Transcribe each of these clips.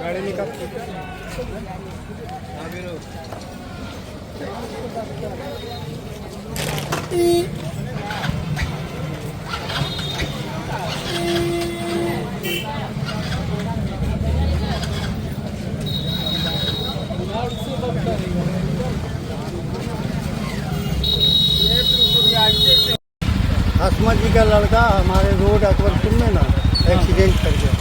गाड़ी निकाल आसमा जी का लड़का हमारे रोड अकबरपुर में ना एक्सीडेंट कर गया।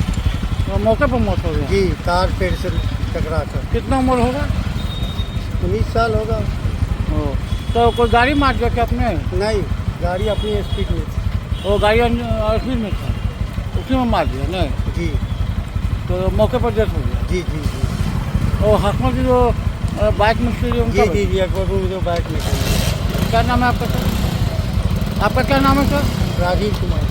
तो मौके पर मौत हो गई जी, कार पेड़ से टकरा कर। कितना उम्र होगा? 19 साल होगा। तो कोई गाड़ी मार दिया क्या आपने? नहीं, गाड़ी अपनी स्पीड में थी। वो गाड़ी स्पीड में था, उसी में मार दिया नहीं? जी तो मौके पर डेथ हो गया। जी जी जी और हसमा जी जो बाइक में जी जी जी अकबरपुर में जो बाइक में क्या नाम है आपका सर? आपका क्या नाम है सर? राजीव कुमार।